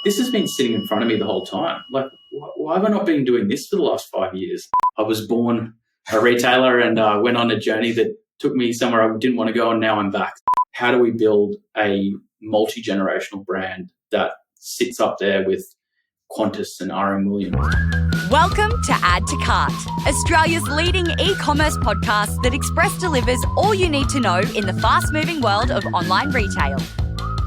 this has been sitting in front of me the whole time. Like, why have I not been doing this for the last 5 years? I was born a retailer and went on a journey that took me somewhere I didn't want to go, and now I'm back. How do we build a multi-generational brand that sits up there with Qantas and R.M. Williams? Welcome to Add to Cart, Australia's leading e-commerce podcast that express delivers all you need to know in the fast-moving world of online retail.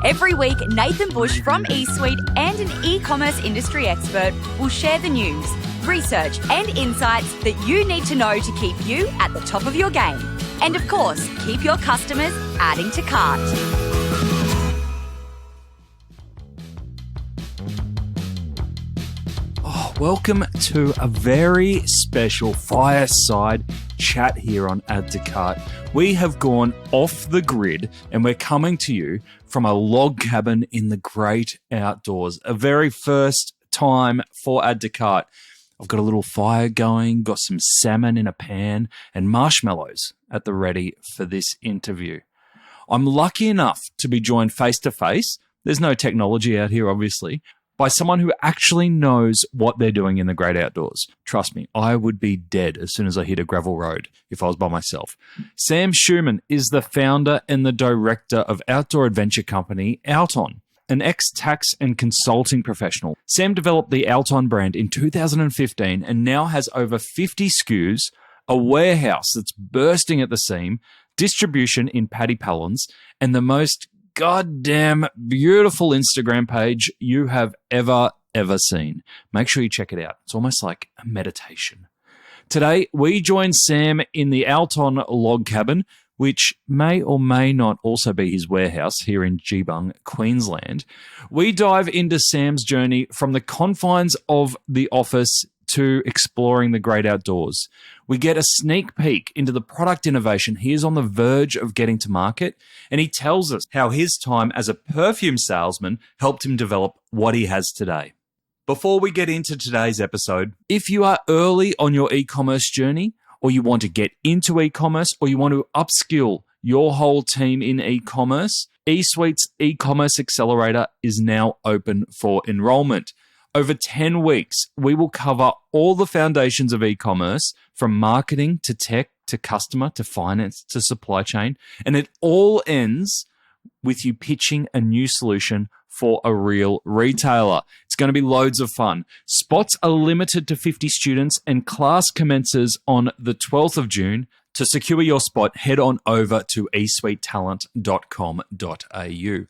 Every week, Nathan Bush from eSuite and an e-commerce industry expert will share the news, research and insights that you need to know to keep you at the top of your game. And of course, keep your customers adding to cart. Welcome to a very special fireside chat here on Add to Cart. We have gone off the grid and we're coming to you from a log cabin in the great outdoors. A very first time for Add to Cart. I've got a little fire going, got some salmon in a pan and marshmallows at the ready for this interview. I'm lucky enough to be joined face to face. There's no technology out here, obviously, by someone who actually knows what they're doing in the great outdoors. Trust me, I would be dead as soon as I hit a gravel road if I was by myself. Sam Schumann is the founder and the director of outdoor adventure company Alton, an ex-tax and consulting professional. Sam developed the Alton brand in 2015 and now has over 50 SKUs, a warehouse that's bursting at the seam, distribution in paddy pallons, and the most goddamn beautiful Instagram page you have ever seen. Make sure you check it out. It's almost like a meditation. Today, we join Sam in the Alton log cabin, which may or may not also be his warehouse here in Geebung, Queensland. We dive into Sam's journey from the confines of the office to exploring the great outdoors. We get a sneak peek into the product innovation he is on the verge of getting to market, and he tells us how his time as a perfume salesman helped him develop what he has today. Before we get into today's episode, if you are early on your e-commerce journey, or you want to get into e-commerce, or you want to upskill your whole team in e-commerce, eSuite's e-commerce accelerator is now open for enrollment. Over 10 weeks, we will cover all the foundations of e-commerce, from marketing to tech to customer to finance to supply chain, and it all ends with you pitching a new solution for a real retailer. It's going to be loads of fun. Spots are limited to 50 students and class commences on the 12th of June. To secure your spot, head on over to esuitetalent.com.au.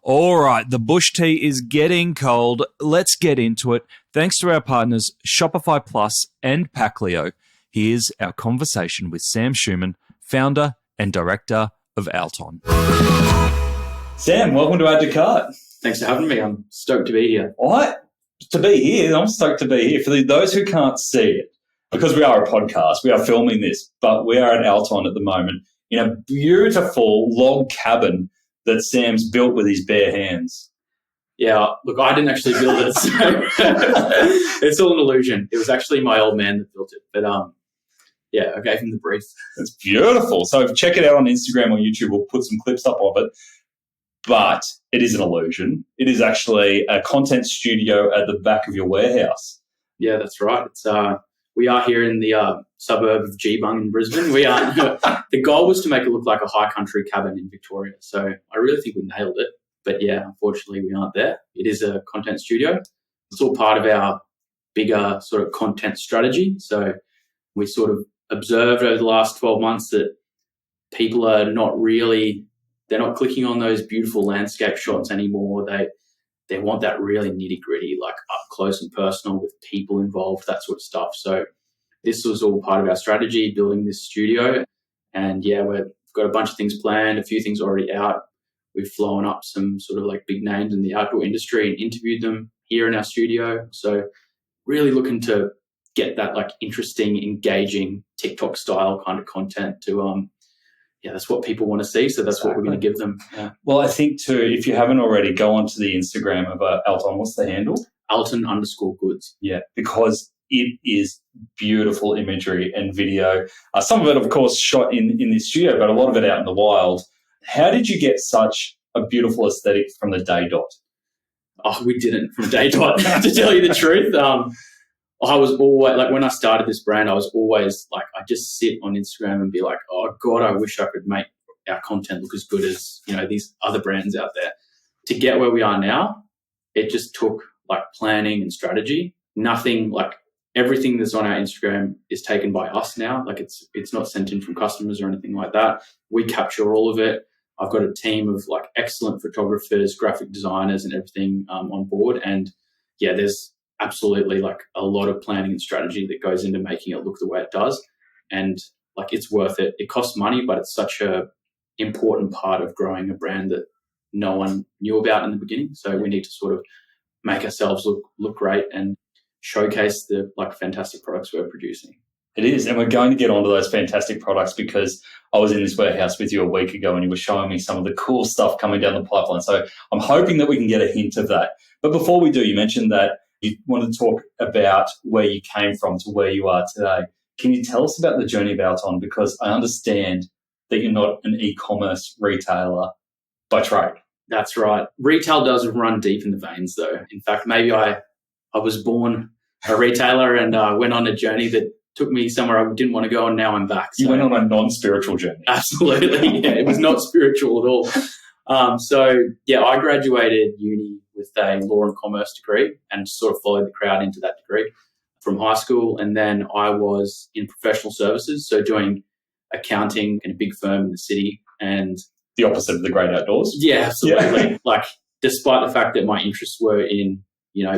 All right, the bush tea is getting cold. Let's get into it. Thanks to our partners, Shopify Plus and Packleo, here's our conversation with Sam Schumann, founder and director of Alton. Sam, welcome to Add to Cart. Thanks for having me. I'm stoked to be here. What? To be here? I'm stoked to be here. For those who can't see it, because we are a podcast, we are filming this, but we are at Alton at the moment in a beautiful log cabin that Sam's built with his bare hands. Yeah, look, I didn't actually build it, so it's all an illusion. It was actually my old man that built it, but yeah, I gave him the brief. It's beautiful. So check it out on Instagram or YouTube. We'll put some clips up of it. But it is an illusion. It is actually a content studio at the back of your warehouse. Yeah, that's right. It's we are here in the suburb of Geebung in Brisbane. We are. The goal was to make it look like a high country cabin in Victoria. So I really think we nailed it. But yeah, unfortunately, we aren't there. It is a content studio. It's all part of our bigger sort of content strategy. So we sort of observed over the last 12 months that people are they're not clicking on those beautiful landscape shots anymore. They want that really nitty-gritty, like up close and personal with people involved, that sort of stuff. So this was all part of our strategy, building this studio. And yeah, we've got a bunch of things planned, a few things already out. We've flown up some sort of like big names in the outdoor industry and interviewed them here in our studio. So really looking to get that like interesting, engaging TikTok style kind of content to that's what people want to see. So that's what we're going to give them. Yeah. Well, I think too, if you haven't already, go onto the Instagram of Alton. What's the handle? Alton_goods. Yeah, because it is beautiful imagery and video. Some of it, of course, shot in this studio, but a lot of it out in the wild. How did you get such a beautiful aesthetic from the day dot? Oh, we didn't from day dot, to tell you the truth. I was always, like, when I started this brand, I was always like, I just sit on Instagram and be like, oh God, I wish I could make our content look as good as, these other brands out there. To get where we are now, it just took like planning and strategy. Nothing, like, everything that's on our Instagram is taken by us now. Like, it's not sent in from customers or anything like that. We capture all of it. I've got a team of like excellent photographers, graphic designers and everything on board. And yeah, there's absolutely like a lot of planning and strategy that goes into making it look the way it does. And like, it's worth it. It costs money, but it's such a important part of growing a brand that no one knew about in the beginning. So we need to sort of make ourselves look great and showcase the like fantastic products we're producing. It is, and we're going to get onto those fantastic products because I was in this warehouse with you a week ago and you were showing me some of the cool stuff coming down the pipeline. So I'm hoping that we can get a hint of that. But before we do, you mentioned that you wanted to talk about where you came from to where you are today. Can you tell us about the journey of Alton? Because I understand that you're not an e-commerce retailer by trade. That's right. Retail does run deep in the veins, though. In fact, maybe I was born a retailer and went on a journey that took me somewhere I didn't want to go, and now I'm back. So. You went on a non-spiritual journey. Absolutely. Yeah, it was not spiritual at all. I graduated uni with a law and commerce degree and sort of followed the crowd into that degree from high school. And then I was in professional services, so doing accounting in a big firm in the city. And the opposite of the great outdoors. Yeah, absolutely. Yeah. Like, despite the fact that my interests were in,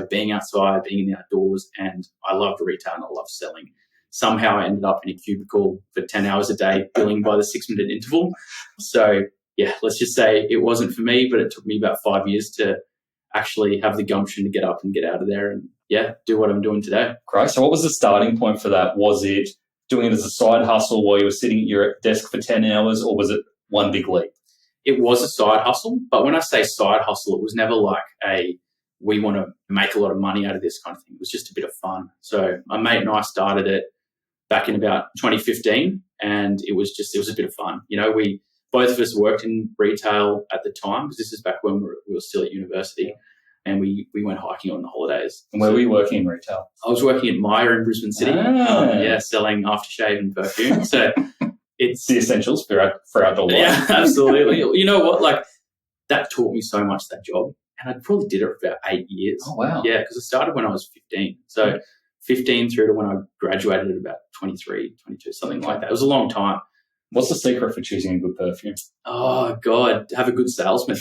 being outside, being in the outdoors, and I loved retail and I loved selling. Somehow I ended up in a cubicle for 10 hours a day, billing by the 6-minute interval. So, yeah, let's just say it wasn't for me, but it took me about 5 years to actually have the gumption to get up and get out of there and, do what I'm doing today. Great. So what was the starting point for that? Was it doing it as a side hustle while you were sitting at your desk for 10 hours, or was it one big leap? It was a side hustle, but when I say side hustle, it was never like we want to make a lot of money out of this kind of thing. It was just a bit of fun. So my mate and I started it back in about 2015, and it was a bit of fun. We both of us worked in retail at the time, because this is back when we were still at university, and we went hiking on the holidays. And where were you working in retail? I was working at Myer in Brisbane City, selling aftershave and perfume. So it's the essentials for outdoor life. Yeah, absolutely. You know what? Like, that taught me so much, that job. And I probably did it for about 8 years. Oh, wow. Yeah, because I started when I was 15. So 15 through to when I graduated at about 23, 22, something like that. It was a long time. What's the secret for choosing a good perfume? Oh, God, have a good salesman.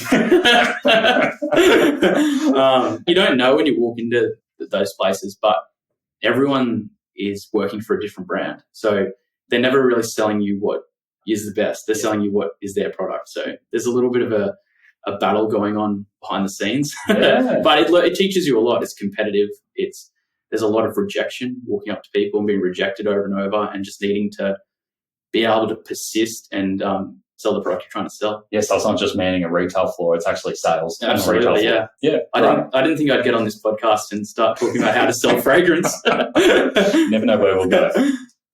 You don't know when you walk into those places, but everyone is working for a different brand. So they're never really selling you what is the best. They're selling you what is their product. So there's a little bit of a battle going on behind the scenes. Yeah. But it teaches you a lot. It's competitive. There's a lot of rejection, walking up to people and being rejected over and over, and just needing to be able to persist and sell the product you're trying to sell. Yes, that's not just manning a retail floor, it's actually sales. Absolutely, yeah. Yeah. I didn't think I'd get on this podcast and start talking about how to sell fragrance. You never know where we'll go.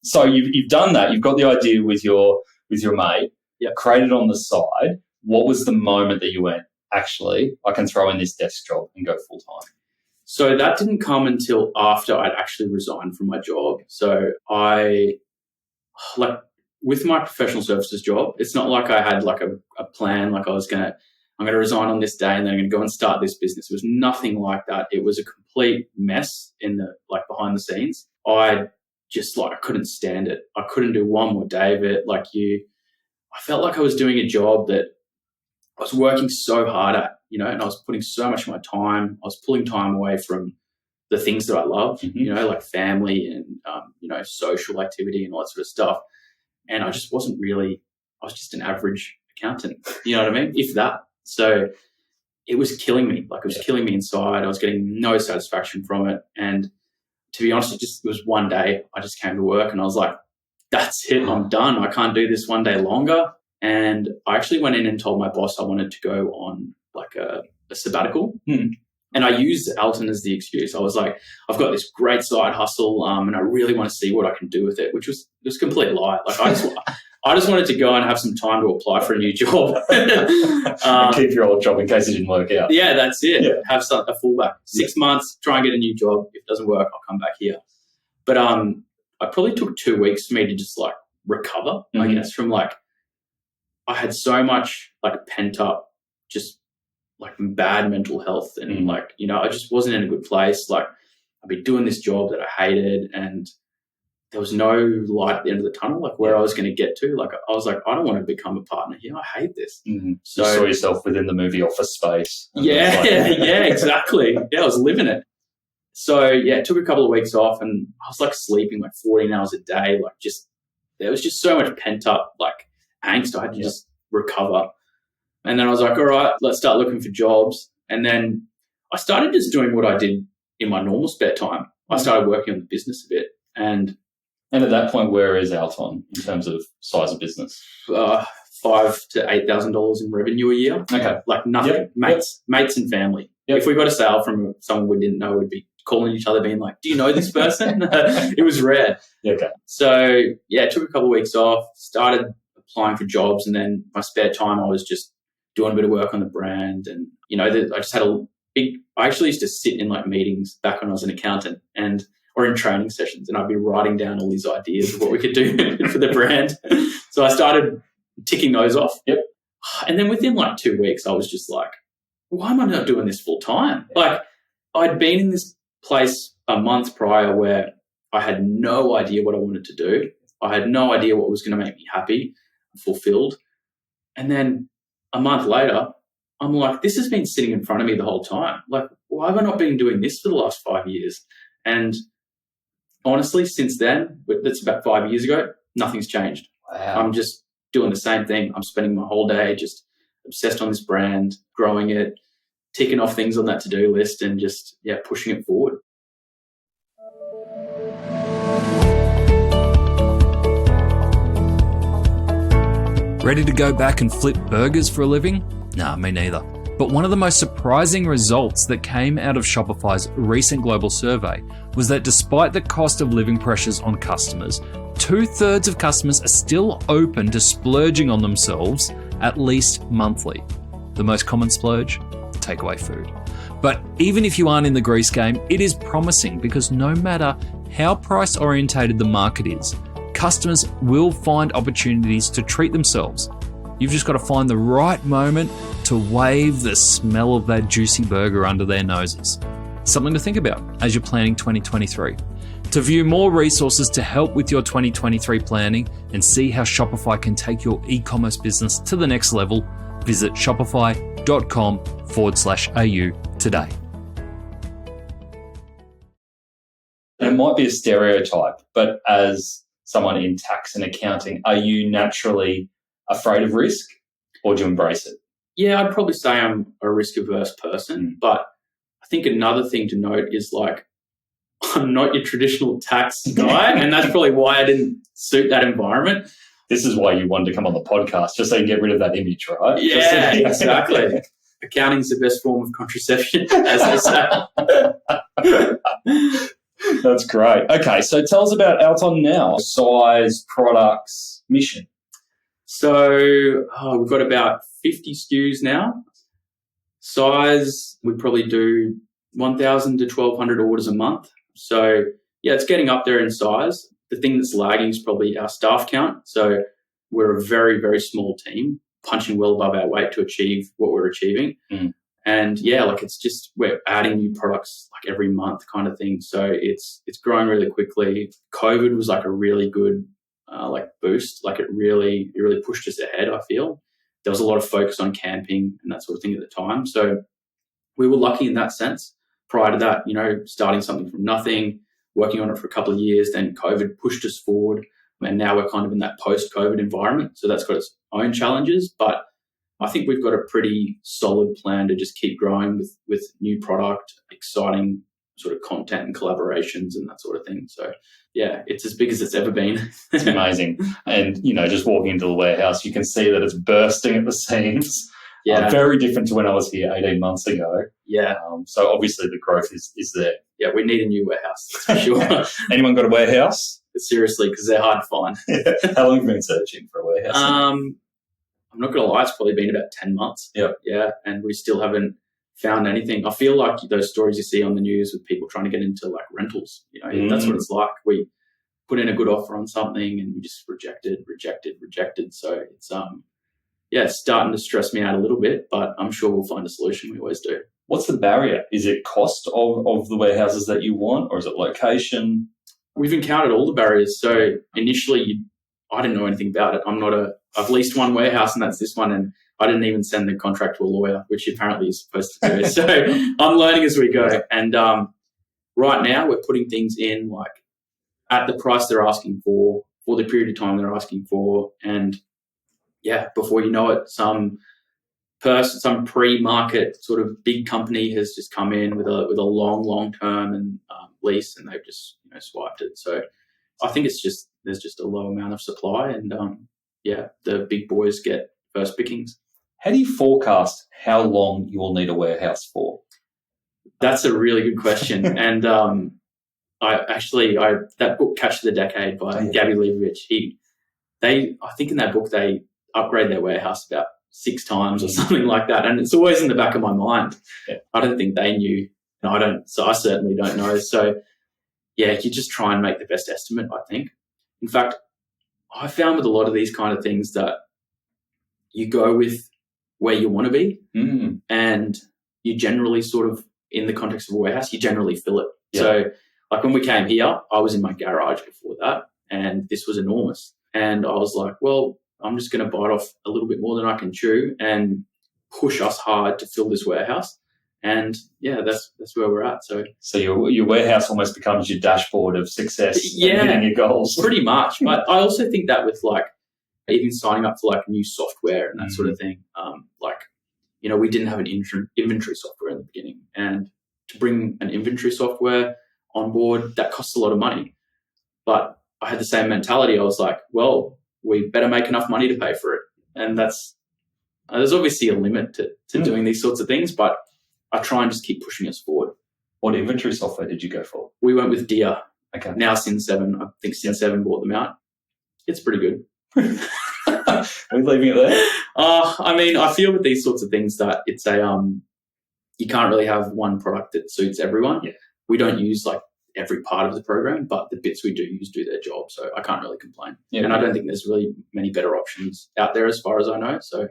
So you've done that. You've got the idea with your mate. Yep. Created on the side. What was the moment that you went, actually, I can throw in this desk job and go full time? So that didn't come until after I'd actually resigned from my job. So with my professional services job, it's not like I had like a plan, like I'm going to resign on this day and then I'm going to go and start this business. It was nothing like that. It was a complete mess behind the scenes. I couldn't stand it. I couldn't do one more day of it. I felt like I was doing a job that I was working so hard at, and I was putting so much of my time. I was pulling time away from the things that I love, like family and, social activity and all that sort of stuff. And I just wasn't really, I was just an average accountant, you know what I mean? If that. So it was killing me. It was killing me inside. I was getting no satisfaction from it. And to be honest, it was one day I just came to work and I was like, that's it, I'm done. I can't do this one day longer. And I actually went in and told my boss I wanted to go on a sabbatical. And I used Alton as the excuse. I was like, I've got this great side hustle and I really want to see what I can do with it, which was complete lie. I just wanted to go and have some time to apply for a new job. And keep your old job in case it didn't work out. Yeah, that's it. Yeah. Have a fallback. 6 months, try and get a new job. If it doesn't work, I'll come back here. But I probably took 2 weeks for me to just like recover, I guess, from like, I had so much like pent up, just like bad mental health. And like, you know, I just wasn't in a good place. Like I'd be doing this job that I hated and there was no light at the end of the tunnel, like where I was going to get to. Like I was like, I don't want to become a partner here. I hate this. So you saw yourself within the movie Office Space. Yeah, exactly. Yeah, I was living it. So yeah, it took a couple of weeks off and I was like sleeping like 14 hours a day. Like just, there was just so much pent up like angst. I had to just recover. And then I was like, all right, let's start looking for jobs. And then I started just doing what I did in my normal spare time. I started working on the business a bit. And at that point, where is Alton in terms of size of business? $5,000 to $8,000 in revenue a year. Okay. Like nothing. Mates and family. If we got a sale from someone we didn't know, we'd be calling each other being like, do you know this person? It was rare. Okay. So yeah, took a couple of weeks off, started applying for jobs, and then my spare time I was just doing a bit of work on the brand. And, you know, I just had I actually used to sit in like meetings back when I was an accountant or in training sessions, and I'd be writing down all these ideas of what we could do for the brand. So I started ticking those off. Yep. And then within like 2 weeks, I was just like, why am I not doing this full time? Like I'd been in this place a month prior where I had no idea what I wanted to do. I had no idea what was going to make me happy, fulfilled. And then a month later, I'm like, this has been sitting in front of me the whole time. Like, why have I not been doing this for the last 5 years? And honestly, since then, that's about 5 years ago, nothing's changed. Wow. I'm just doing the same thing. I'm spending my whole day just obsessed on this brand, growing it, ticking off things on that to-do list and just, pushing it forward. Ready to go back and flip burgers for a living? Nah, me neither. But one of the most surprising results that came out of Shopify's recent global survey was that despite the cost of living pressures on customers, 2/3 of customers are still open to splurging on themselves at least monthly. The most common splurge? Takeaway food. But even if you aren't in the grease game, it is promising because no matter how price orientated the market is, customers will find opportunities to treat themselves. You've just got to find the right moment to wave the smell of that juicy burger under their noses. Something to think about as you're planning 2023. To view more resources to help with your 2023 planning and see how Shopify can take your e-commerce business to the next level, visit shopify.com/au today. It might be a stereotype, but as someone in tax and accounting, are you naturally afraid of risk or do you embrace it? Yeah, I'd probably say I'm a risk-averse person, but I think another thing to note is like I'm not your traditional tax guy, and that's probably why I didn't suit that environment. This is why you wanted to come on the podcast, just so you can get rid of that image, right? Yeah, exactly. Accounting's the best form of contraception, as they say. That's great. Okay, so tell us about Alton now. Size, products, mission. So we've got about 50 SKUs now. Size, we probably do 1,000 to 1,200 orders a month. So, yeah, it's getting up there in size. The thing that's lagging is probably our staff count. So we're a very, very small team, punching well above our weight to achieve what we're achieving. And, yeah, like it's just we're adding new products like every month kind of thing. So it's growing really quickly. COVID was like a really good boost. Like it really pushed us ahead, I feel. There was a lot of focus on camping and that sort of thing at the time. So we were lucky in that sense. Prior to that, you know, starting something from nothing, working on it for a couple of years, then COVID pushed us forward. And now we're kind of in that post-COVID environment. So that's got its own challenges. But I think we've got a pretty solid plan to just keep growing with new product, exciting sort of content and collaborations and that sort of thing. So, yeah, it's as big as it's ever been. It's amazing. And, you know, just walking into the warehouse, you can see that it's bursting at the seams. Yeah. Very different to when I was here 18 months ago. Yeah. So obviously the growth is there. Yeah, we need a new warehouse, for sure. Anyone got a warehouse? seriously, because they're hard to find. How long have you been searching for a warehouse? I'm not going to lie, it's probably been about 10 months. Yep. Yeah, and we still haven't found anything. I feel like those stories you see on the news with people trying to get into like rentals, that's what it's like. We put in a good offer on something and we just rejected. So it's it's starting to stress me out a little bit, but I'm sure we'll find a solution. We always do. What's the barrier? Is it cost of the warehouses that you want, or is it location? We've encountered all the barriers. So initially, I didn't know anything about it. I've leased one warehouse and that's this one, and I didn't even send the contract to a lawyer, which apparently you're supposed to do. So I'm learning as we go. And right now we're putting things in like at the price they're asking for the period of time they're asking for. And before you know it, some pre-market sort of big company has just come in with a long term and lease, and they've just swiped it. So I think there's just a low amount of supply, and the big boys get first pickings. How do you forecast how long you will need a warehouse for? That's a really good question, and that book Catch of the Decade by Gabby Leibovich, I think in that book they upgrade their warehouse about 6 times or something like that, and it's always in the back of my mind. I don't think they knew, and I certainly don't know. So you just try and make the best estimate, I think. In fact, I found with a lot of these kind of things that you go with where you want to be, and you generally sort of, in the context of a warehouse, you generally fill it. So like when we came here, I was in my garage before that, and this was enormous. And I was like, well, I'm just going to bite off a little bit more than I can chew and push us hard to fill this warehouse. And that's where we're at. So your warehouse almost becomes your dashboard of success and hitting your goals. Pretty much. But I also think that with like even signing up for like new software and that sort of thing, we didn't have an inventory software in the beginning, and to bring an inventory software on board, that costs a lot of money. But I had the same mentality. I was like, well, we better make enough money to pay for it. And there's obviously a limit to doing these sorts of things, but I try and just keep pushing us forward. What inventory software did you go for? We went with Gear. Okay. Now Sin7. I think Sin7 bought them out. It's pretty good. Are we leaving it there? I feel with these sorts of things that it's you can't really have one product that suits everyone. Yeah. We don't use like every part of the program, but the bits we do use do their job. So I can't really complain. Yeah, and I don't think there's really many better options out there as far as I know. So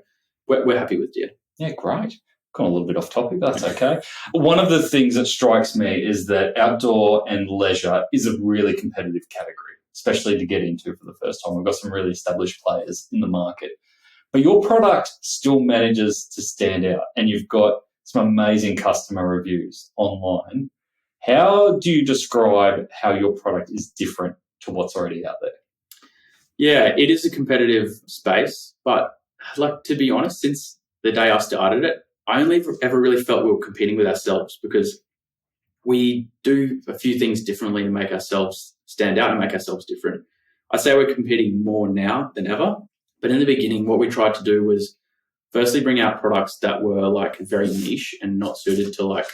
we're happy with Gear. Yeah, great. Gone a little bit off topic, but that's okay. One of the things that strikes me is that outdoor and leisure is a really competitive category, especially to get into for the first time. We've got some really established players in the market. But your product still manages to stand out, and you've got some amazing customer reviews online. How do you describe how your product is different to what's already out there? Yeah, it is a competitive space, but like, to be honest, since the day I started it, I only ever really felt we were competing with ourselves, because we do a few things differently to make ourselves stand out and make ourselves different. I'd say we're competing more now than ever, but in the beginning, what we tried to do was firstly bring out products that were like very niche and not suited to like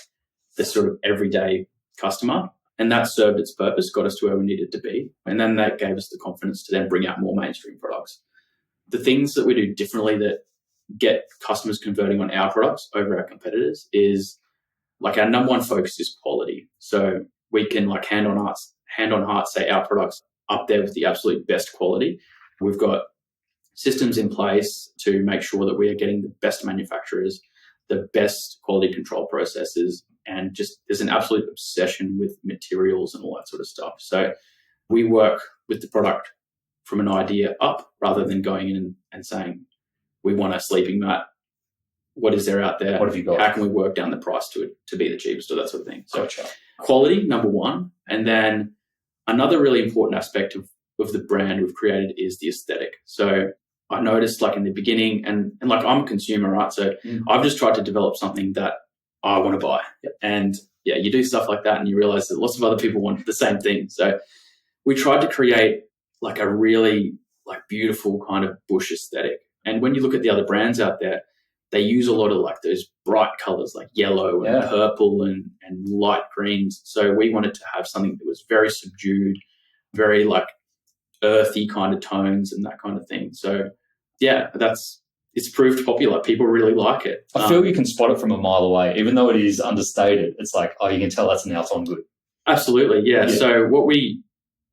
the sort of everyday customer. And that served its purpose, got us to where we needed to be. And then that gave us the confidence to then bring out more mainstream products. The things that we do differently that get customers converting on our products over our competitors is like, our number one focus is quality. So we can like hand on heart say our products up there with the absolute best quality. We've got systems in place to make sure that we are getting the best manufacturers, the best quality control processes, and just there's an absolute obsession with materials and all that sort of stuff. So we work with the product from an idea up rather than going in and saying, we want a sleeping mat. What is there out there? What have you got? How can we work down the price to be the cheapest, or that sort of thing? So gotcha. Quality, number one. And then another really important aspect of the brand we've created is the aesthetic. So I noticed like in the beginning, and like I'm a consumer, right? So I've just tried to develop something that I want to buy. Yep. And you do stuff like that and you realize that lots of other people want the same thing. So we tried to create like a really like beautiful kind of bush aesthetic. And when you look at the other brands out there, they use a lot of like those bright colors like yellow and purple and light greens. So we wanted to have something that was very subdued, very like earthy kind of tones and that kind of thing. So yeah, it's proved popular. People really like it. I feel you can spot it from a mile away, even though it is understated. It's like, oh, you can tell that's an Alton good. Absolutely, yeah. So what we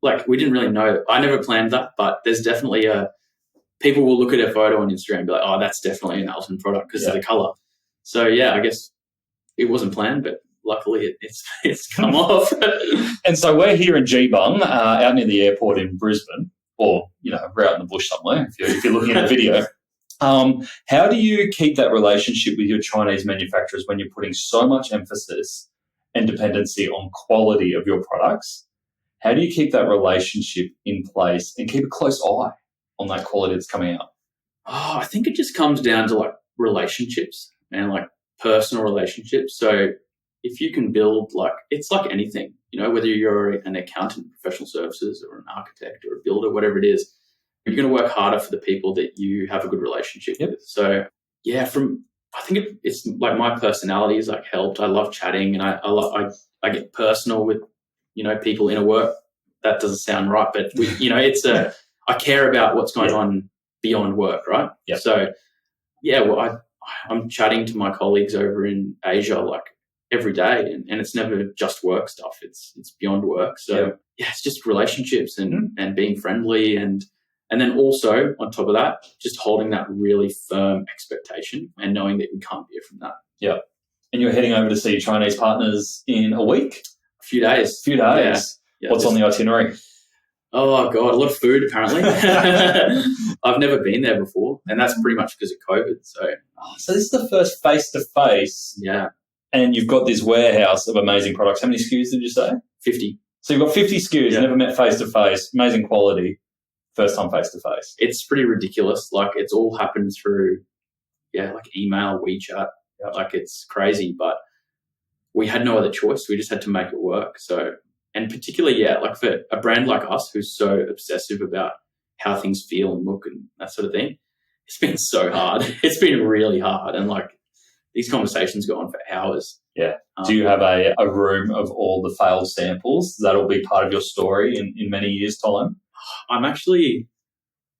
didn't really know. I never planned that, but there's definitely people will look at a photo on Instagram and be like, oh, that's definitely an Alton product because of the color. So yeah, I guess it wasn't planned, but luckily it's come off. And so we're here in Geebung, out near the airport in Brisbane, or we're out in the bush somewhere if you're looking at the video. How do you keep that relationship with your Chinese manufacturers when you're putting so much emphasis and dependency on quality of your products? How do you keep that relationship in place and keep a close eye on that quality that's coming out? Oh, I think it just comes down to like relationships and like personal relationships. So if you can build it's like anything, whether you're an accountant, professional services, or an architect or a builder, whatever it is, you're going to work harder for the people that you have a good relationship with. So yeah, I think it's like my personality has like helped. I love chatting, and I get personal with people in a work. That doesn't sound right, but it's I care about what's going on beyond work, right? Yeah. So yeah, well, I'm chatting to my colleagues over in Asia like every day, and it's never just work stuff. It's beyond work. So yeah, it's just relationships and being friendly, and then also on top of that, just holding that really firm expectation and knowing that we can't veer from that. Yeah. And you're heading over to see your Chinese partners in a week? A few days. Yeah, what's on the itinerary? Oh, God, a lot of food, apparently. I've never been there before, and that's pretty much because of COVID. So this is the first face-to-face. Yeah. And you've got this warehouse of amazing products. How many SKUs did you say? 50. So you've got 50 SKUs, never met face-to-face, amazing quality, first time face-to-face. It's pretty ridiculous. Like, it's all happened through, like email, WeChat. Yep. Like, it's crazy, but we had no other choice. We just had to make it work. So, and particularly, like for a brand like us who's so obsessive about how things feel and look and that sort of thing, it's been so hard. It's been really hard. And like these conversations go on for hours. Yeah. Do you have a room of all the failed samples? That'll be part of your story in many years' time? I'm actually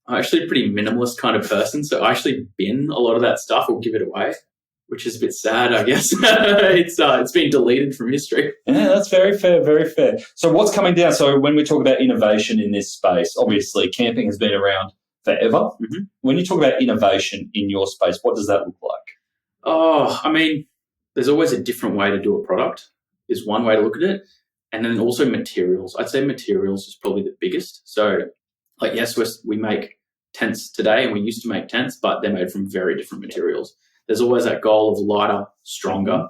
a pretty minimalist kind of person. So I actually bin a lot of that stuff or give it away, which is a bit sad, I guess. It's been deleted from history. Yeah, that's very fair, very fair. So what's coming down? So when we talk about innovation in this space, obviously camping has been around forever. Mm-hmm. When you talk about innovation in your space, what does that look like? Oh, I mean, there's always a different way to do a product is one way to look at it. And then also materials. I'd say materials is probably the biggest. So like, yes, we make tents today and we used to make tents, but they're made from very different materials. There's always that goal of lighter, stronger,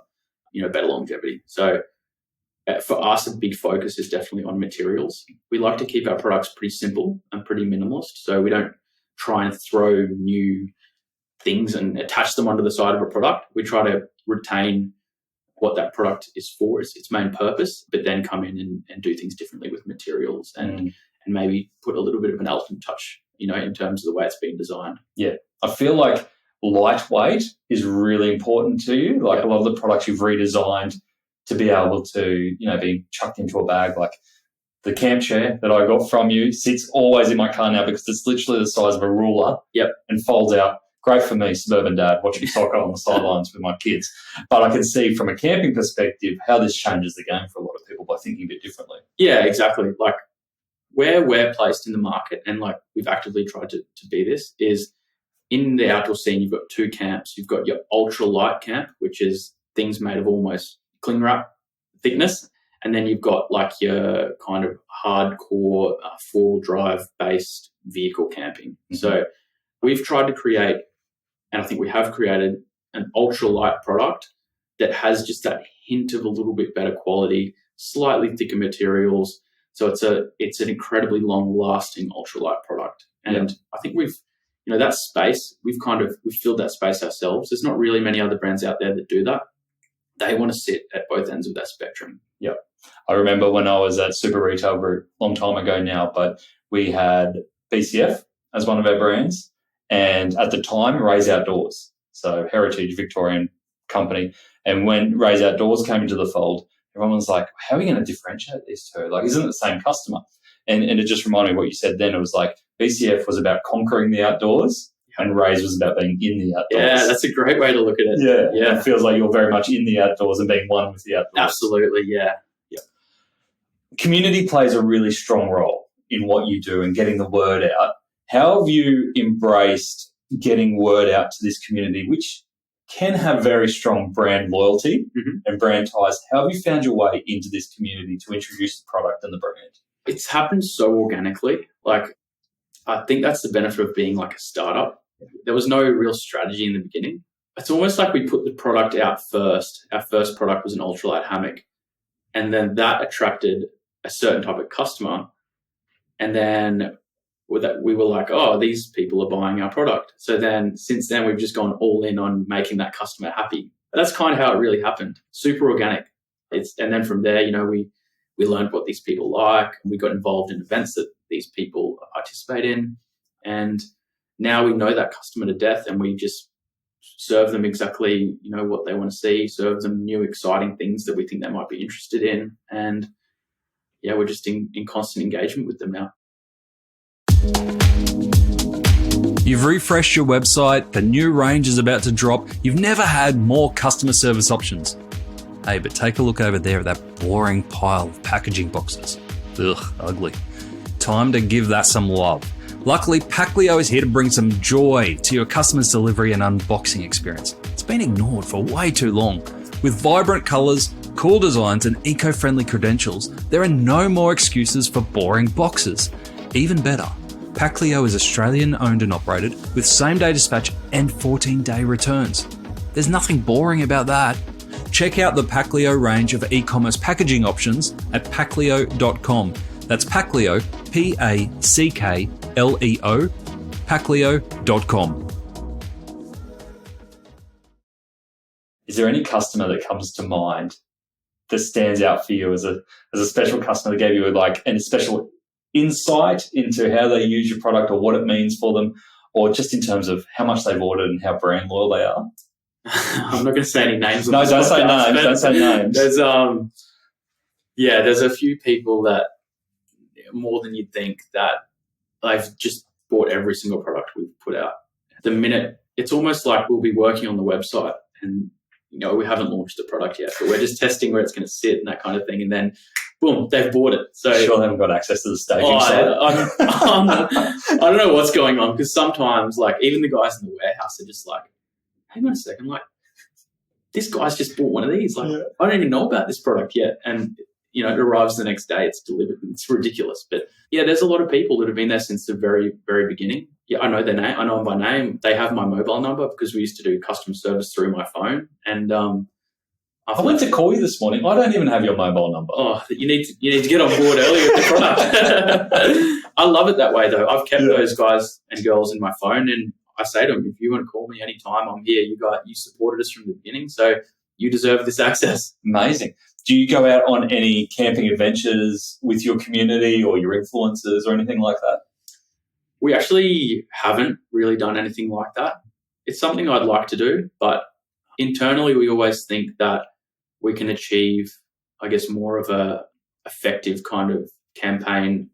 better longevity. So for us, a big focus is definitely on materials. We like to keep our products pretty simple and pretty minimalist. So we don't try and throw new things and attach them onto the side of a product. We try to retain what that product is for, its main purpose, but then come in and do things differently with materials and maybe put a little bit of an Alton touch, in terms of the way it's been designed. Yeah. I feel like lightweight is really important to you. Like a lot of the products you've redesigned to be able to, be chucked into a bag. Like the camp chair that I got from you sits always in my car now because it's literally the size of a ruler. Yep. And folds out. Great for me, suburban dad, watching soccer on the sidelines with my kids. But I can see from a camping perspective how this changes the game for a lot of people by thinking a bit differently. Yeah, exactly. Like where we're placed in the market, and like we've actively tried to be this, is in the outdoor scene, you've got two camps. You've got your ultra light camp, which is things made of almost cling wrap thickness. And then you've got like your kind of hardcore four-wheel drive based vehicle camping. Mm-hmm. So we've tried to create, and I think we have created, an ultralight product that has just that hint of a little bit better quality, slightly thicker materials. So it's an incredibly long-lasting ultralight product. And I think we've, that space, we've filled that space ourselves. There's not really many other brands out there that do that. They want to sit at both ends of that spectrum. Yep. I remember when I was at Super Retail Group, a long time ago now, but we had BCF as one of our brands. And at the time, Raise Outdoors, so heritage Victorian company. And when Raise Outdoors came into the fold, everyone was like, how are we going to differentiate these two? Like, isn't it the same customer? And it just reminded me of what you said then. It was like BCF was about conquering the outdoors and Raise was about being in the outdoors. Yeah, that's a great way to look at it. Yeah. It feels like you're very much in the outdoors and being one with the outdoors. Absolutely, yeah. Community plays a really strong role in what you do and getting the word out. How have you embraced getting word out to this community, which can have very strong brand loyalty and brand ties? How have you found your way into this community to introduce the product and the brand? It's happened so organically. Like, I think that's the benefit of being like a startup. There was no real strategy in the beginning. It's almost like we put the product out first. Our first product was an ultralight hammock. And then that attracted a certain type of customer. And then with that, we were like, oh, these people are buying our product. So then since then, we've just gone all in on making that customer happy. That's kind of how it really happened. Super organic. And then from there, we learned what these people like. We got involved in events that these people participate in. And now we know that customer to death, and we just serve them exactly, what they want to see, serve them new, exciting things that we think they might be interested in. And yeah, we're just in constant engagement with them now. You've refreshed your website, the new range is about to drop, you've never had more customer service options. Hey, but take a look over there at that boring pile of packaging boxes. Ugh, ugly. Time to give that some love. Luckily, Packleo is here to bring some joy to your customer's delivery and unboxing experience. It's been ignored for way too long. With vibrant colours, cool designs and eco-friendly credentials, there are no more excuses for boring boxes. Even better, Packleo is Australian owned and operated with same-day dispatch and 14-day returns. There's nothing boring about that. Check out the Packleo range of e-commerce packaging options at packleo.com. That's Packleo, Packleo, Packleo.com. Is there any customer that comes to mind that stands out for you as a special customer that gave you a special insight into how they use your product or what it means for them, or just in terms of how much they've ordered and how brand loyal they are? I'm not going to say any names. No, don't say names. Don't say names. There's a few people that more than you'd think that they've just bought every single product we've put out. The minute, it's almost like we'll be working on the website and we haven't launched the product yet, but we're just testing where it's going to sit and that kind of thing, and then boom, they've bought it. So sure, they haven't got access to the staging site. I don't know what's going on, because sometimes even the guys in the warehouse are just like, hang on a second, this guy's just bought one of these. I don't even know about this product yet. And, it arrives the next day, it's delivered. It's ridiculous. But yeah, there's a lot of people that have been there since the very, very beginning. Yeah, I know their name. I know them by name. They have my mobile number because we used to do customer service through my phone. And I went to call you this morning. I don't even have your mobile number. Oh, you need to get on board earlier with the product. I love it that way, though. I've kept those guys and girls in my phone, and I say to them, if you want to call me anytime, I'm here. You supported us from the beginning, so you deserve this access. Amazing. Do you go out on any camping adventures with your community or your influencers or anything like that? We actually haven't really done anything like that. It's something I'd like to do, but internally we always think that we can achieve, I guess, more of a effective kind of campaign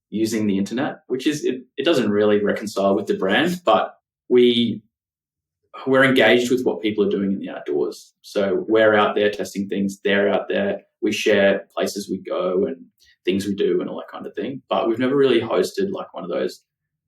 using the internet, which is, it doesn't really reconcile with the brand, but we're engaged with what people are doing in the outdoors. So we're out there testing things. They're out there. We share places we go and things we do and all that kind of thing. But we've never really hosted one of those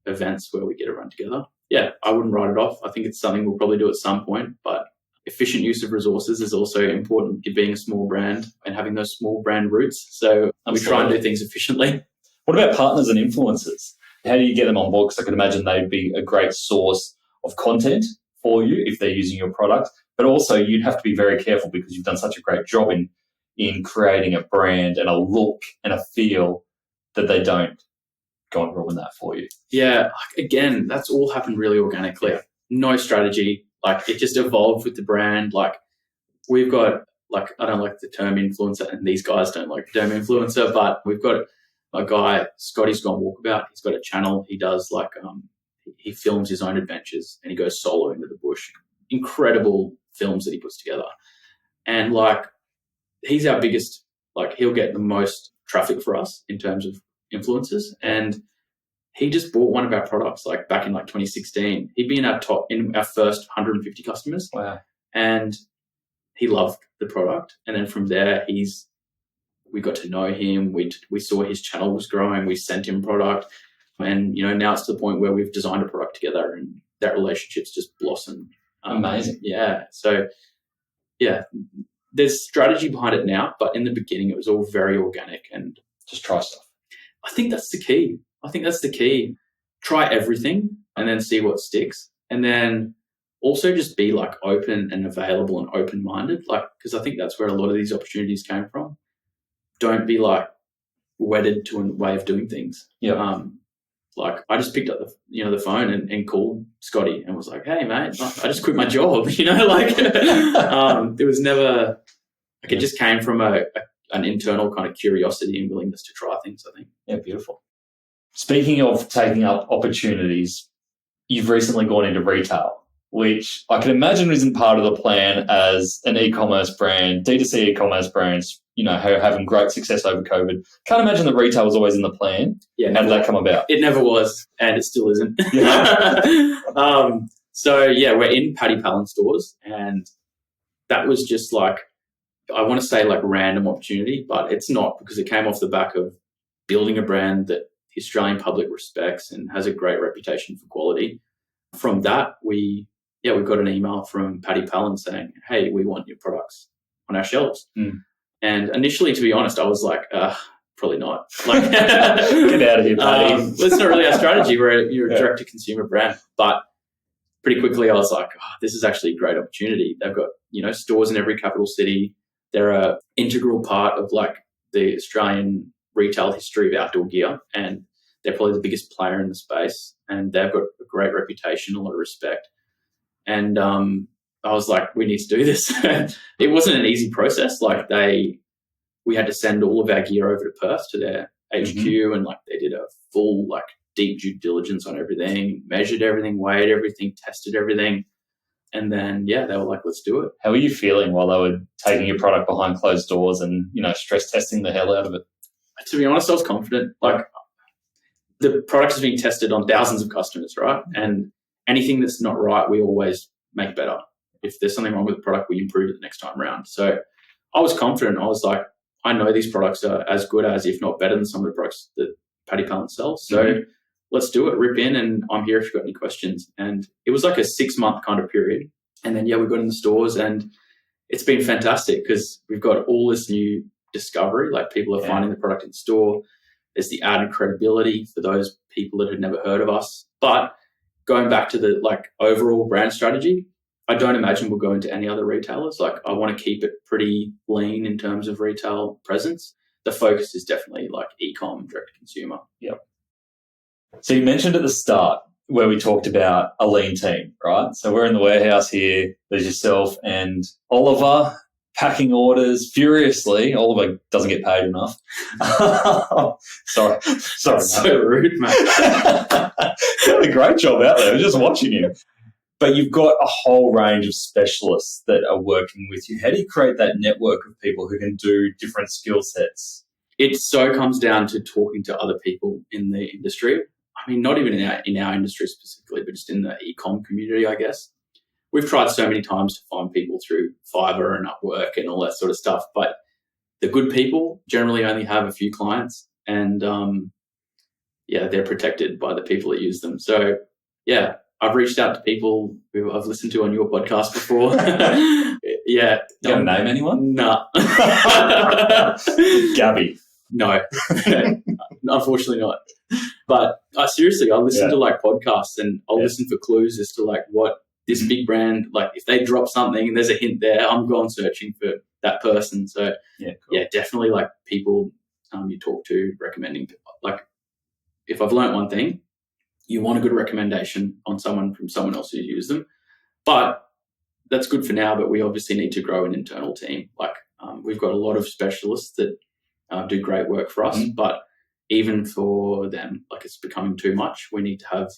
events where we get around together. Yeah, I wouldn't write it off. I think it's something we'll probably do at some point. But efficient use of resources is also important, being a small brand and having those small brand roots. So we try and do things efficiently. What about partners and influencers? How do you get them on board? Because I can imagine they'd be a great source of content for you if they're using your product, but also you'd have to be very careful because you've done such a great job in creating a brand and a look and a feel that they don't go and ruin that for you. Yeah, again, that's all happened really organically. No strategy. It just evolved with the brand. We've got, I don't like the term influencer, and these guys don't like the term influencer, but we've got a guy, Scotty's Gone Walkabout. He's got a channel. He does he films his own adventures and he goes solo into the bush. Incredible films that he puts together. And he's our biggest, he'll get the most traffic for us in terms of influencers, and he just bought one of our products like back in like 2016. He'd be in our first 150 customers. Wow. And he loved the product. And then from there, we got to know him. We saw his channel was growing. We sent him product. And, now it's to the point where we've designed a product together and that relationship's just blossomed. Amazing. Yeah. So, yeah, there's strategy behind it now, but in the beginning, it was all very organic and just try stuff. I think that's the key. Try everything and then see what sticks. And then also just be like open and available and open-minded, because I think that's where a lot of these opportunities came from. Don't be like wedded to a way of doing things. Yeah. I just picked up the phone and called Scotty and was like, "Hey mate, I just quit my job." It was never it just came from an internal kind of curiosity and willingness to try things, I think. Yeah, beautiful. Speaking of taking up opportunities, you've recently gone into retail, which I can imagine isn't part of the plan as an e-commerce brand, D2C e-commerce brands, having great success over COVID. Can't imagine that retail was always in the plan. Yeah, how did that come about? It never was, and it still isn't. Yeah. We're in Paddy Palin stores, and that was just like, I want to say like random opportunity, but it's not, because it came off the back of building a brand that the Australian public respects and has a great reputation for quality. From that, we got an email from Paddy Palin saying, "Hey, we want your products on our shelves." Mm. And initially, to be honest, I was like, probably not. Like, get out of here, Paddy. That's not really our strategy. You're a direct-to-consumer brand. But pretty quickly, I was like, this is actually a great opportunity. They've got, stores in every capital city. They're an integral part of like the Australian retail history of outdoor gear, and they're probably the biggest player in the space. And they've got a great reputation, a lot of respect. And I was like, we need to do this. It wasn't an easy process. Like we had to send all of our gear over to Perth to their HQ, and like they did a full like deep due diligence on everything, measured everything, weighed everything, tested everything. And then, they were like, let's do it. How were you feeling while they were taking your product behind closed doors and, stress testing the hell out of it? To be honest, I was confident. Like, the product is being tested on thousands of customers, right? And anything that's not right, we always make better. If there's something wrong with the product, we improve it the next time around. So I was confident. I was like, I know these products are as good as, if not better than, some of the products that Paddy Palin sells. So let's do it. Rip in, and I'm here if you've got any questions. And it was like a 6-month kind of period. And then, we got in the stores, and it's been fantastic because we've got all this new discovery. Like, people are finding the product in store. There's the added credibility for those people that had never heard of us. But going back to the like overall brand strategy, I don't imagine we'll go into any other retailers. Like, I want to keep it pretty lean in terms of retail presence. The focus is definitely like e-com, direct to consumer. Yep. So you mentioned at the start where we talked about a lean team, right? So we're in the warehouse here. There's yourself and Oliver packing orders furiously. Oliver doesn't get paid enough. Sorry. So rude, mate. Doing a great job out there. I was just watching him. But you've got a whole range of specialists that are working with you. How do you create that network of people who can do different skill sets? It so comes down to talking to other people in the industry. I mean, not even in our industry specifically, but just in the e-com community, I guess. We've tried so many times to find people through Fiverr and Upwork and all that sort of stuff, but the good people generally only have a few clients, and they're protected by the people that use them. So, I've reached out to people who I've listened to on your podcast before. You gonna name anyone? No. Gabby. No. Unfortunately not. But seriously, I listen to like podcasts, and I'll listen for clues as to like what this big brand, like if they drop something and there's a hint there, I'm going searching for that person. So definitely like people you talk to, recommending. Like, if I've learnt one thing, you want a good recommendation on someone from someone else who used them. But that's good for now, but we obviously need to grow an internal team. Like, we've got a lot of specialists that do great work for us, but even for them, like, it's becoming too much. We need to have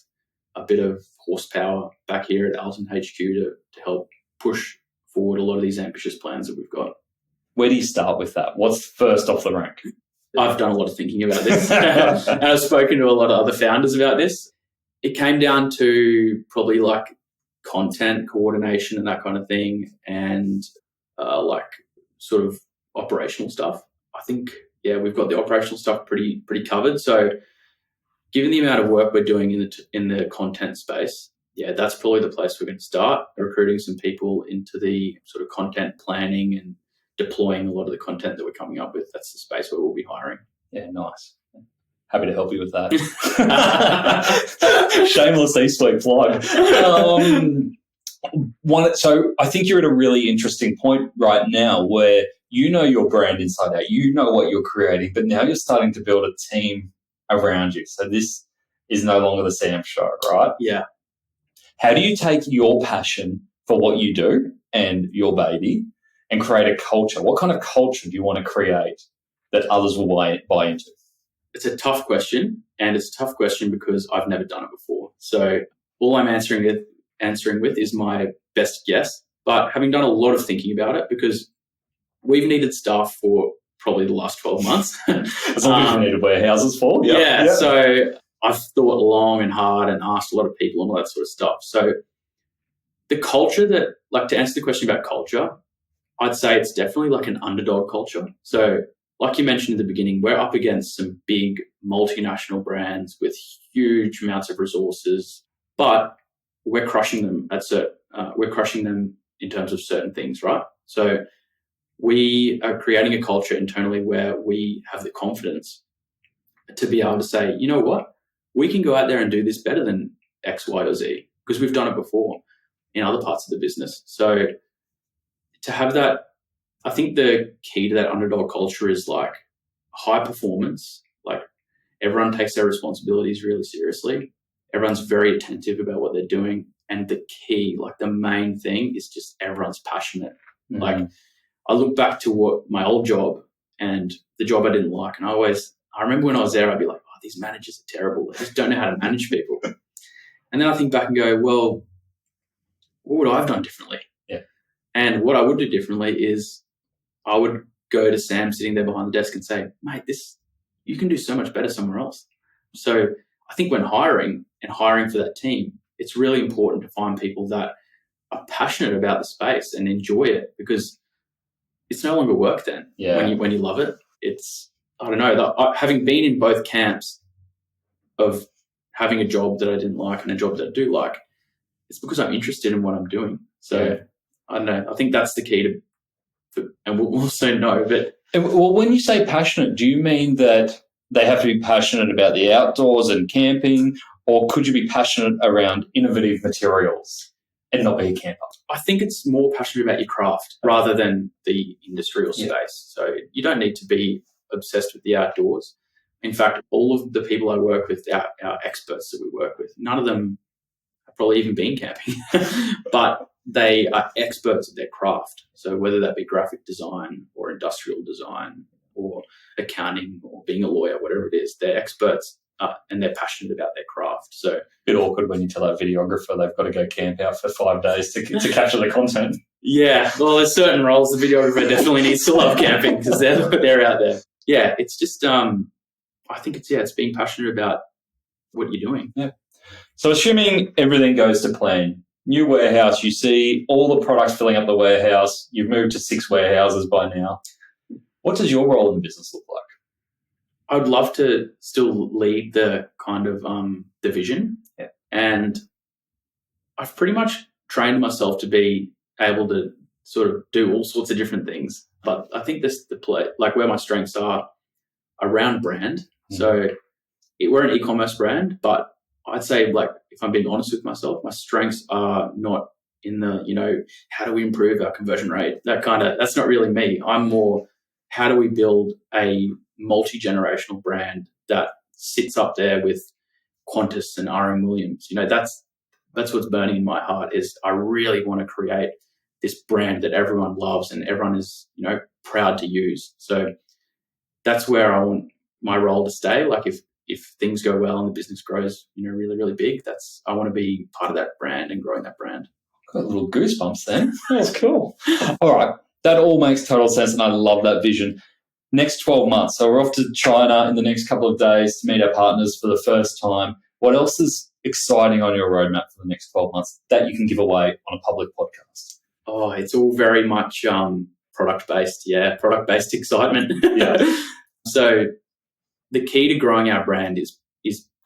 a bit of horsepower back here at Alton HQ to help push forward a lot of these ambitious plans that we've got. Where do you start with that? What's first off the rank? I've done a lot of thinking about this. And I've spoken to a lot of other founders about this. It came down to probably like content coordination and that kind of thing, and like sort of operational stuff. I think, we've got the operational stuff pretty covered. So given the amount of work we're doing in the content space, that's probably the place we're going to start, recruiting some people into the sort of content planning and deploying a lot of the content that we're coming up with. That's the space where we'll be hiring. Yeah, nice. Happy to help you with that. Shameless east-week plug. So I think you're at a really interesting point right now where you know your brand inside out. You know what you're creating, but now you're starting to build a team around you. So this is no longer the Sam show, right? Yeah. How do you take your passion for what you do and your baby and create a culture? What kind of culture do you want to create that others will buy into? It's a tough question, and it's a tough question because I've never done it before. So all I'm answering with is my best guess. But having done a lot of thinking about it, because we've needed staff for probably the last 12 months. That's what we've needed warehouses for. Yeah. So I've thought long and hard and asked a lot of people and all that sort of stuff. So the culture that, like, to answer the question about culture, I'd say it's definitely like an underdog culture. So like you mentioned in the beginning, we're up against some big multinational brands with huge amounts of resources, but we're crushing them we're crushing them in terms of certain things, right? So we are creating a culture internally where we have the confidence to be able to say, you know what, we can go out there and do this better than X, Y, or Z, because we've done it before in other parts of the business. So to have that, I think the key to that underdog culture is like high performance. Like everyone takes their responsibilities really seriously. Everyone's very attentive about what they're doing. And the key, like the main thing, is just everyone's passionate. Mm-hmm. Like I look back to what my old job and the job I didn't like. And I remember when I was there, I'd be like, oh, these managers are terrible. They just don't know how to manage people. And then I think back and go, well, what would I have done differently? Yeah. And what I would do differently is I would go to Sam sitting there behind the desk and say, mate, you can do so much better somewhere else. So I think when hiring for that team, it's really important to find people that are passionate about the space and enjoy it, because it's no longer work then. Yeah. When you love it. It's, I don't know, having been in both camps of having a job that I didn't like and a job that I do like, it's because I'm interested in what I'm doing. So I don't know. I think that's the key and we'll soon know. But well, when you say passionate, do you mean that they have to be passionate about the outdoors and camping, or could you be passionate around innovative materials and not be a camper? I think it's more passionate about your craft rather than the industrial space. So you don't need to be obsessed with the outdoors. In fact, all of the people I work with, our experts that we work with, none of them have probably even been camping, but they are experts at their craft. So whether that be graphic design or industrial design or accounting or being a lawyer, whatever it is, they're experts and they're passionate about their craft. So a bit awkward when you tell that videographer they've got to go camp out for 5 days to capture the content. Yeah, well, there's certain roles the videographer definitely needs to love camping because they're out there. Yeah, it's just I think it's being passionate about what you're doing. Yeah. So assuming everything goes to plan, new warehouse, you see all the products filling up the warehouse, you've moved to 6 warehouses by now. What does your role in the business look like? I would love to still lead the kind of the vision. Yeah. And I've pretty much trained myself to be able to sort of do all sorts of different things. But I think this the play, like where my strengths are around brand. Mm-hmm. So we're an e-commerce brand, but I'd say, like, if I'm being honest with myself, my strengths are not in the, how do we improve our conversion rate? That's not really me. I'm more, how do we build a multi-generational brand that sits up there with Qantas and R.M. Williams? That's what's burning in my heart, is I really want to create this brand that everyone loves and everyone is, proud to use. So that's where I want my role to stay. Like if things go well and the business grows, really, really big, I want to be part of that brand and growing that brand. Got a little goosebumps then. That's cool. All right. That all makes total sense and I love that vision. next 12 months. So we're off to China in the next couple of days to meet our partners for the first time. What else is exciting on your roadmap for the next 12 months that you can give away on a public podcast? Oh, it's all very much product-based. Yeah, product-based excitement. Yeah. So the key to growing our brand is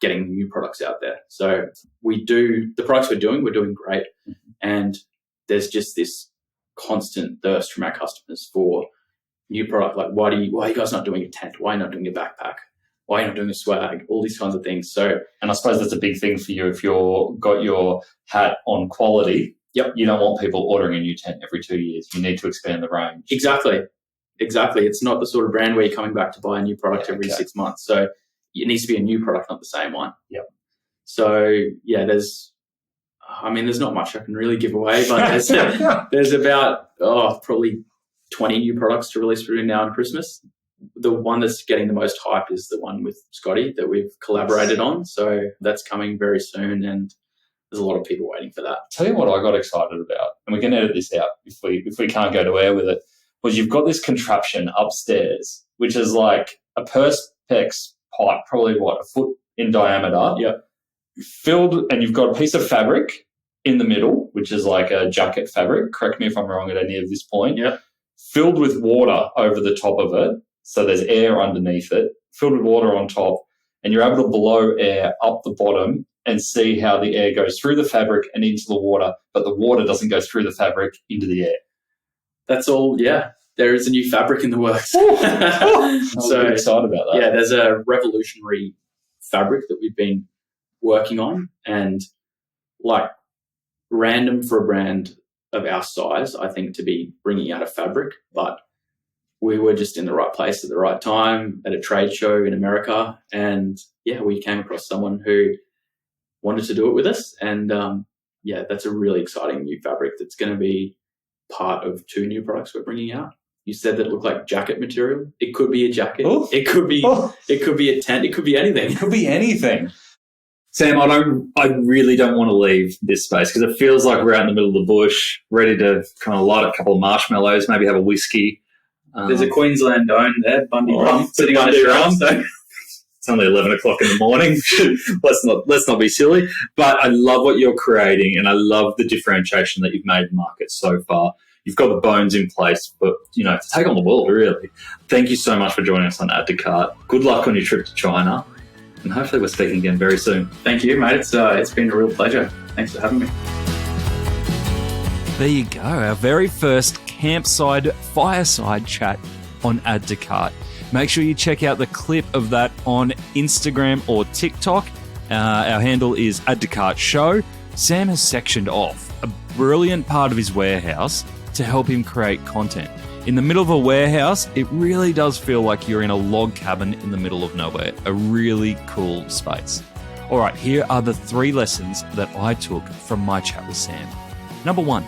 getting new products out there. So the products we're doing great. Mm-hmm. And there's just this constant thirst from our customers for new product. Like, why are you guys not doing a tent? Why are you not doing a backpack? Why are you not doing a swag? All these kinds of things. So, and I suppose that's a big thing for you. If you're got your hat on quality, yep, you don't want people ordering a new tent every 2 years. You need to expand the range. Exactly. It's not the sort of brand where you're coming back to buy a new product every 6 months. So it needs to be a new product, not the same one. Yep. So yeah, there's not much I can really give away, but there's about probably 20 new products to release between now and Christmas. The one that's getting the most hype is the one with Scotty that we've collaborated on. So that's coming very soon, and there's a lot of people waiting for that. Tell you what I got excited about, and we can edit this out if we can't go to air with it, was you've got this contraption upstairs, which is like a Perspex pipe, probably a foot in diameter. Yeah. Filled, and you've got a piece of fabric in the middle, which is like a jacket fabric. Correct me if I'm wrong at any of this point. Yeah. Filled with water over the top of it. So there's air underneath it, filled with water on top, and you're able to blow air up the bottom and see how the air goes through the fabric and into the water, but the water doesn't go through the fabric into the air. That's all, yeah. There is a new fabric in the works. I'm so excited about that. Yeah, there's a revolutionary fabric that we've been working on, and like random for a brand of our size, I think, to be bringing out a fabric, but we were just in the right place at the right time at a trade show in America. And yeah, we came across someone who wanted to do it with us. And that's a really exciting new fabric that's going to be part of 2 new products we're bringing out. You said that it looked like jacket material. It could be a jacket. Oh. It could be a tent. It could be anything. It could be anything. Sam, I really don't want to leave this space because it feels like we're out in the middle of the bush, ready to kind of light a couple of marshmallows, maybe have a whiskey. There's a Queensland Dome there, Bundy rum, sitting on a drum. So it's only 11 o'clock in the morning. let's not be silly. But I love what you're creating, and I love the differentiation that you've made in the market so far. You've got the bones in place, but to take on the world, really. Thank you so much for joining us on Add to Cart. Good luck on your trip to China, and hopefully we're speaking again very soon. Thank you, mate. It's been a real pleasure. Thanks for having me. There you go, our very first campside fireside chat on Add to Cart. Make sure you check out the clip of that on Instagram or TikTok. Our handle is Add to Cart Show. Sam has sectioned off a brilliant part of his warehouse to help him create content. In the middle of a warehouse, it really does feel like you're in a log cabin in the middle of nowhere. A really cool space. All right, here are the 3 lessons that I took from my chat with Sam. Number 1,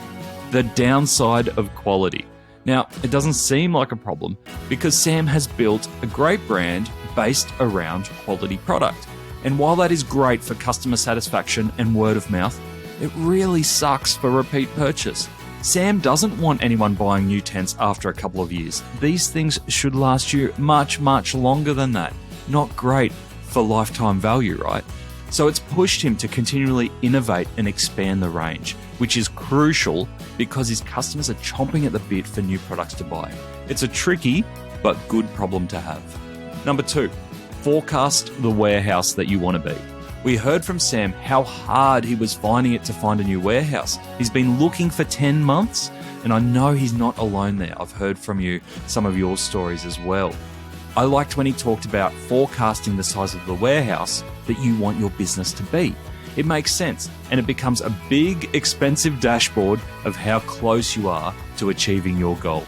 the downside of quality. Now, it doesn't seem like a problem because Sam has built a great brand based around quality product. And while that is great for customer satisfaction and word of mouth, it really sucks for repeat purchase. Sam doesn't want anyone buying new tents after a couple of years. These things should last you much, much longer than that. Not great for lifetime value, right? So it's pushed him to continually innovate and expand the range, which is crucial because his customers are chomping at the bit for new products to buy. It's a tricky but good problem to have. Number 2, forecast the warehouse that you want to be. We heard from Sam how hard he was finding it to find a new warehouse. He's been looking for 10 months, and I know he's not alone there. I've heard from you some of your stories as well. I liked when he talked about forecasting the size of the warehouse that you want your business to be. It makes sense, and it becomes a big, expensive dashboard of how close you are to achieving your goal.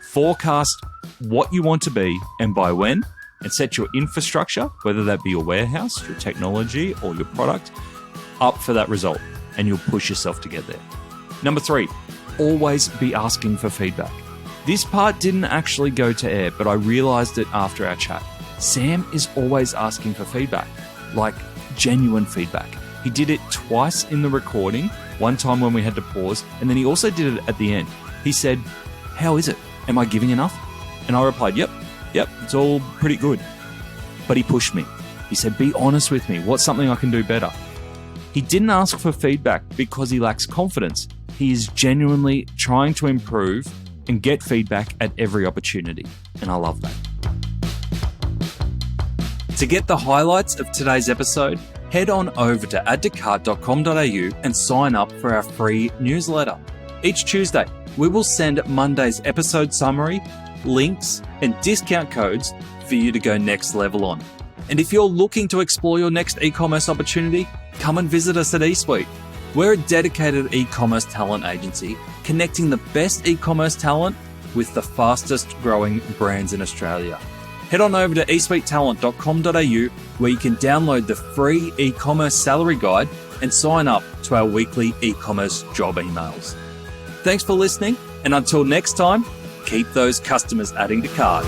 Forecast what you want to be and by when, and set your infrastructure, whether that be your warehouse, your technology, or your product, up for that result, and you'll push yourself to get there. Number 3, always be asking for feedback. This part didn't actually go to air, but I realized it after our chat. Sam is always asking for feedback, like genuine feedback. He did it twice in the recording, one time when we had to pause, and then he also did it at the end. He said, "How is it? Am I giving enough?" And I replied, "Yep, yep, it's all pretty good. But he pushed me. He said, be honest with me. What's something I can do better? He didn't ask for feedback because he lacks confidence. He is genuinely trying to improve and get feedback at every opportunity. And I love that. To get the highlights of today's episode, head on over to addtocart.com.au and sign up for our free newsletter. Each Tuesday, we will send Monday's episode summary, links, and discount codes for you to go next level on. And if you're looking to explore your next e-commerce opportunity, come and visit us at eSuite. We're a dedicated e-commerce talent agency connecting the best e-commerce talent with the fastest growing brands in Australia. Head on over to eSuitetalent.com.au where you can download the free e-commerce salary guide and sign up to our weekly e-commerce job emails. Thanks for listening, and until next time, keep those customers adding to cart.